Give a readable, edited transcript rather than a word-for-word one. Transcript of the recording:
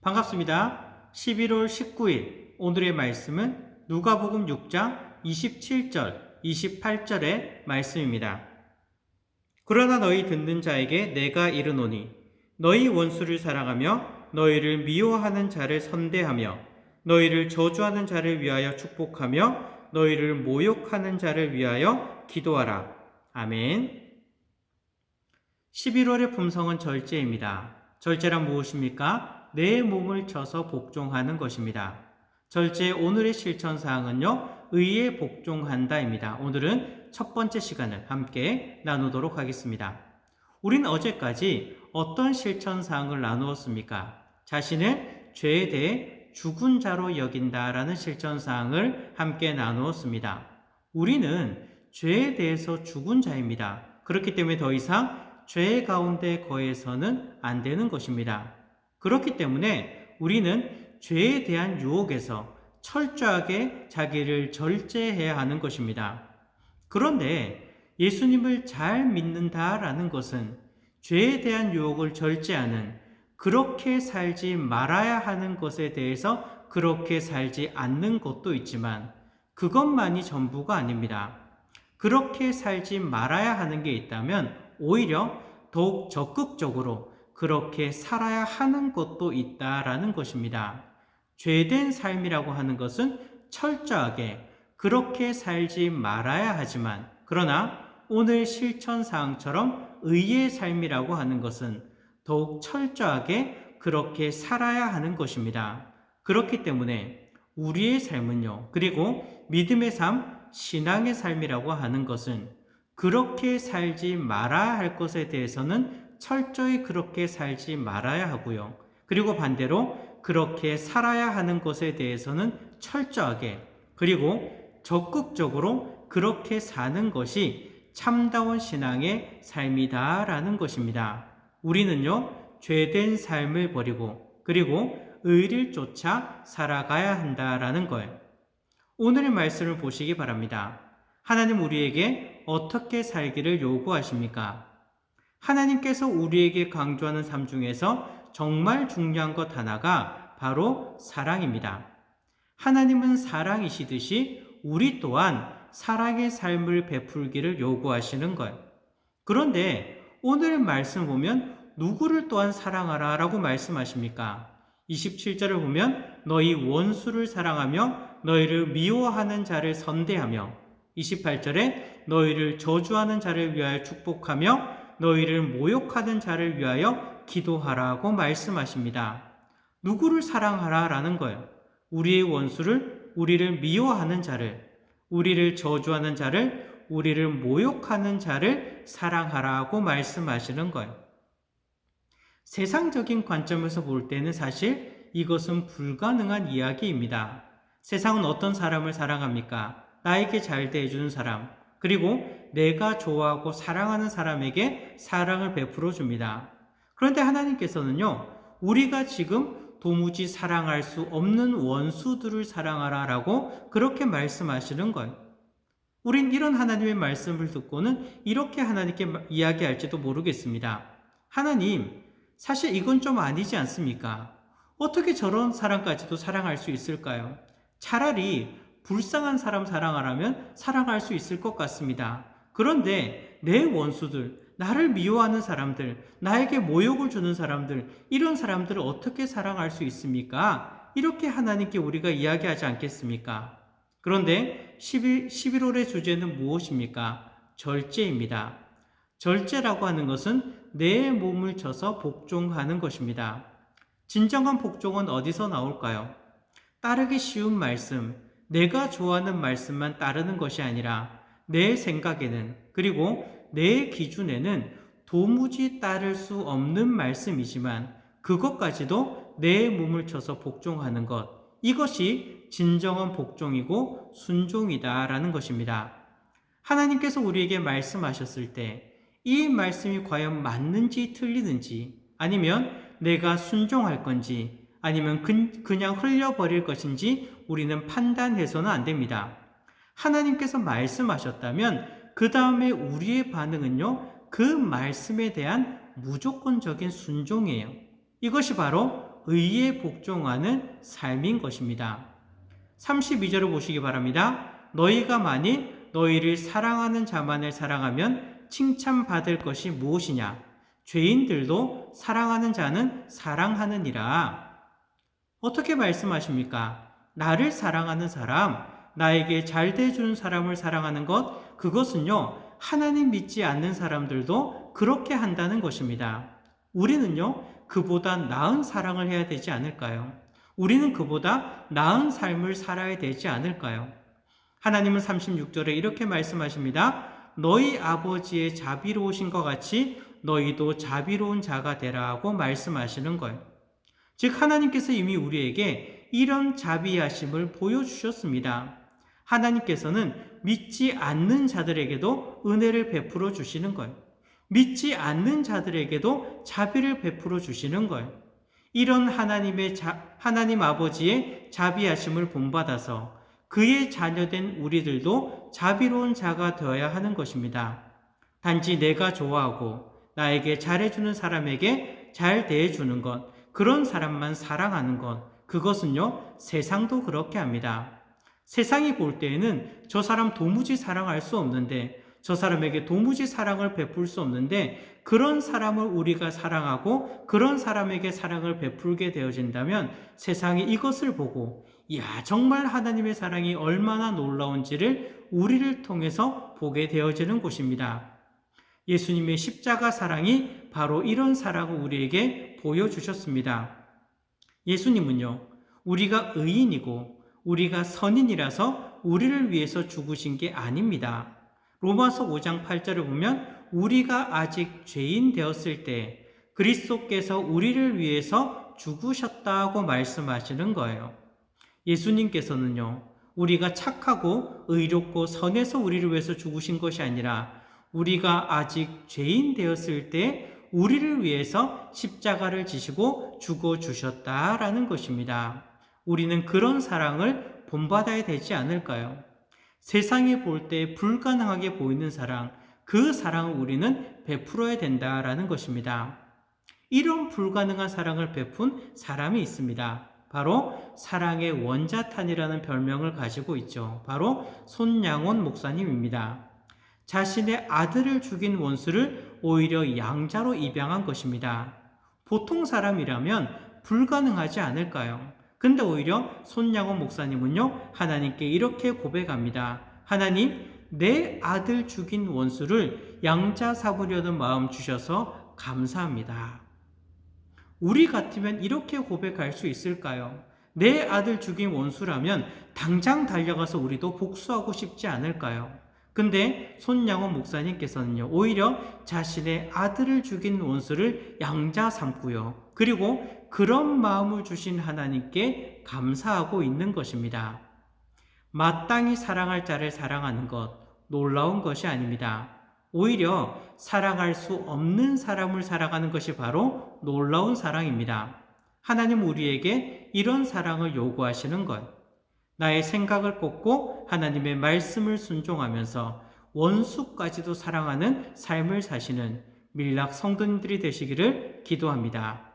반갑습니다. 11월 19일 오늘의 말씀은 누가복음 6장 27절, 28절의 말씀입니다. 그러나 너희 듣는 자에게 내가 이르노니 너희 원수를 사랑하며 너희를 미워하는 자를 선대하며 너희를 저주하는 자를 위하여 축복하며 너희를 모욕하는 자를 위하여 기도하라. 아멘. 11월의 품성은 절제입니다. 절제란 무엇입니까? 내 몸을 쳐서 복종하는 것입니다. 절제의 오늘의 실천사항은요, 의에 복종한다입니다. 오늘은 첫 번째 시간을 함께 나누도록 하겠습니다. 우린 어제까지 어떤 실천사항을 나누었습니까? 자신을 죄에 대해 죽은 자로 여긴다라는 실천사항을 함께 나누었습니다. 우리는 죄에 대해서 죽은 자입니다. 그렇기 때문에 더 이상 죄 가운데 거해서는 안 되는 것입니다. 그렇기 때문에 우리는 죄에 대한 유혹에서 철저하게 자기를 절제해야 하는 것입니다. 그런데 예수님을 잘 믿는다라는 것은 죄에 대한 유혹을 절제하는, 그렇게 살지 말아야 하는 것에 대해서 그렇게 살지 않는 것도 있지만 그것만이 전부가 아닙니다. 그렇게 살지 말아야 하는 게 있다면 오히려 더욱 적극적으로 그렇게 살아야 하는 것도 있다라는 것입니다. 죄된 삶이라고 하는 것은 철저하게 그렇게 살지 말아야 하지만, 그러나 오늘 실천사항처럼 의의 삶이라고 하는 것은 더욱 철저하게 그렇게 살아야 하는 것입니다. 그렇기 때문에 우리의 삶은요, 그리고 믿음의 삶, 신앙의 삶이라고 하는 것은 그렇게 살지 말아야 할 것에 대해서는 철저히 그렇게 살지 말아야 하고요. 그리고 반대로 그렇게 살아야 하는 것에 대해서는 철저하게, 그리고 적극적으로 그렇게 사는 것이 참다운 신앙의 삶이다라는 것입니다. 우리는요, 죄된 삶을 버리고 그리고 의를 쫓아 살아가야 한다라는 거예요. 오늘의 말씀을 보시기 바랍니다. 하나님 우리에게 어떻게 살기를 요구하십니까? 하나님께서 우리에게 강조하는 삶 중에서 정말 중요한 것 하나가 바로 사랑입니다. 하나님은 사랑이시듯이 우리 또한 사랑의 삶을 베풀기를 요구하시는 거예요. 그런데 오늘의 말씀 보면 누구를 또한 사랑하라 라고 말씀하십니까? 27절을 보면 너희 원수를 사랑하며 너희를 미워하는 자를 선대하며, 28절에 너희를 저주하는 자를 위하여 축복하며 너희를 모욕하는 자를 위하여 기도하라고 말씀하십니다. 누구를 사랑하라 라는 거예요. 우리의 원수를, 우리를 미워하는 자를, 우리를 저주하는 자를, 우리를 모욕하는 자를 사랑하라고 말씀하시는 거예요. 세상적인 관점에서 볼 때는 사실 이것은 불가능한 이야기입니다. 세상은 어떤 사람을 사랑합니까? 나에게 잘 대해주는 사람, 그리고 내가 좋아하고 사랑하는 사람에게 사랑을 베풀어 줍니다. 그런데 하나님께서는요, 우리가 지금 도무지 사랑할 수 없는 원수들을 사랑하라 라고 그렇게 말씀하시는 거예요. 우린 이런 하나님의 말씀을 듣고는 이렇게 하나님께 이야기할지도 모르겠습니다. 하나님, 사실 이건 좀 아니지 않습니까? 어떻게 저런 사람까지도 사랑할 수 있을까요? 차라리 불쌍한 사람 사랑하라면 사랑할 수 있을 것 같습니다. 그런데 내 원수들, 나를 미워하는 사람들, 나에게 모욕을 주는 사람들, 이런 사람들을 어떻게 사랑할 수 있습니까? 이렇게 하나님께 우리가 이야기하지 않겠습니까? 그런데 11월의 주제는 무엇입니까? 절제입니다. 절제라고 하는 것은 내 몸을 쳐서 복종하는 것입니다. 진정한 복종은 어디서 나올까요? 따르기 쉬운 말씀, 내가 좋아하는 말씀만 따르는 것이 아니라 내 생각에는, 그리고 내 기준에는 도무지 따를 수 없는 말씀이지만 그것까지도 내 몸을 쳐서 복종하는 것, 이것이 진정한 복종이고 순종이다라는 것입니다. 하나님께서 우리에게 말씀하셨을 때 이 말씀이 과연 맞는지 틀리는지, 아니면 내가 순종할 건지, 아니면 그냥 흘려버릴 것인지 우리는 판단해서는 안 됩니다. 하나님께서 말씀하셨다면 그 다음에 우리의 반응은요, 그 말씀에 대한 무조건적인 순종이에요. 이것이 바로 의에 복종하는 삶인 것입니다. 32절을 보시기 바랍니다. 너희가 만일 너희를 사랑하는 자만을 사랑하면 칭찬받을 것이 무엇이냐? 죄인들도 사랑하는 자는 사랑하느니라. 어떻게 말씀하십니까? 나를 사랑하는 사람, 나에게 잘 대해주는 사람을 사랑하는 것, 그것은요, 하나님 믿지 않는 사람들도 그렇게 한다는 것입니다. 우리는요, 그보다 나은 사랑을 해야 되지 않을까요? 우리는 그보다 나은 삶을 살아야 되지 않을까요? 하나님은 36절에 이렇게 말씀하십니다. 너희 아버지의 자비로우신 것 같이 너희도 자비로운 자가 되라고 말씀하시는 거예요. 즉 하나님께서 이미 우리에게 이런 자비하심을 보여주셨습니다. 하나님께서는 믿지 않는 자들에게도 은혜를 베풀어 주시는 거예요. 믿지 않는 자들에게도 자비를 베풀어 주시는 거예요. 이런 하나님 아버지의 자비하심을 본받아서 그의 자녀된 우리들도 자비로운 자가 되어야 하는 것입니다. 단지 내가 좋아하고 나에게 잘해주는 사람에게 잘 대해주는 것, 그런 사람만 사랑하는 것, 그것은요, 세상도 그렇게 합니다. 세상이 볼 때에는 저 사람 도무지 사랑할 수 없는데, 저 사람에게 도무지 사랑을 베풀 수 없는데, 그런 사람을 우리가 사랑하고 그런 사람에게 사랑을 베풀게 되어진다면 세상이 이것을 보고, 이야, 정말 하나님의 사랑이 얼마나 놀라운지를 우리를 통해서 보게 되어지는 곳입니다. 예수님의 십자가 사랑이 바로 이런 사랑을 우리에게 보여주셨습니다. 예수님은요, 우리가 의인이고 우리가 선인이라서 우리를 위해서 죽으신 게 아닙니다. 로마서 5장 8절을 보면 우리가 아직 죄인 되었을 때 그리스도께서 우리를 위해서 죽으셨다고 말씀하시는 거예요. 예수님께서는요, 우리가 착하고 의롭고 선해서 우리를 위해서 죽으신 것이 아니라 우리가 아직 죄인 되었을 때 우리를 위해서 십자가를 지시고 죽어주셨다라는 것입니다. 우리는 그런 사랑을 본받아야 되지 않을까요? 세상이 볼 때 불가능하게 보이는 사랑, 그 사랑을 우리는 베풀어야 된다라는 것입니다. 이런 불가능한 사랑을 베푼 사람이 있습니다. 바로 사랑의 원자탄이라는 별명을 가지고 있죠. 바로 손양원 목사님입니다. 자신의 아들을 죽인 원수를 오히려 양자로 입양한 것입니다. 보통 사람이라면 불가능하지 않을까요? 근데 오히려 손양원 목사님은요, 하나님께 이렇게 고백합니다. 하나님, 내 아들 죽인 원수를 양자 삼으려는 마음 주셔서 감사합니다. 우리 같으면 이렇게 고백할 수 있을까요? 내 아들 죽인 원수라면 당장 달려가서 우리도 복수하고 싶지 않을까요? 근데 손양원 목사님께서는요, 오히려 자신의 아들을 죽인 원수를 양자 삼고요, 그리고 그런 마음을 주신 하나님께 감사하고 있는 것입니다. 마땅히 사랑할 자를 사랑하는 것, 놀라운 것이 아닙니다. 오히려 사랑할 수 없는 사람을 사랑하는 것이 바로 놀라운 사랑입니다. 하나님 우리에게 이런 사랑을 요구하시는 것, 나의 생각을 꺾고 하나님의 말씀을 순종하면서 원수까지도 사랑하는 삶을 사시는 밀락 성도님들이 되시기를 기도합니다.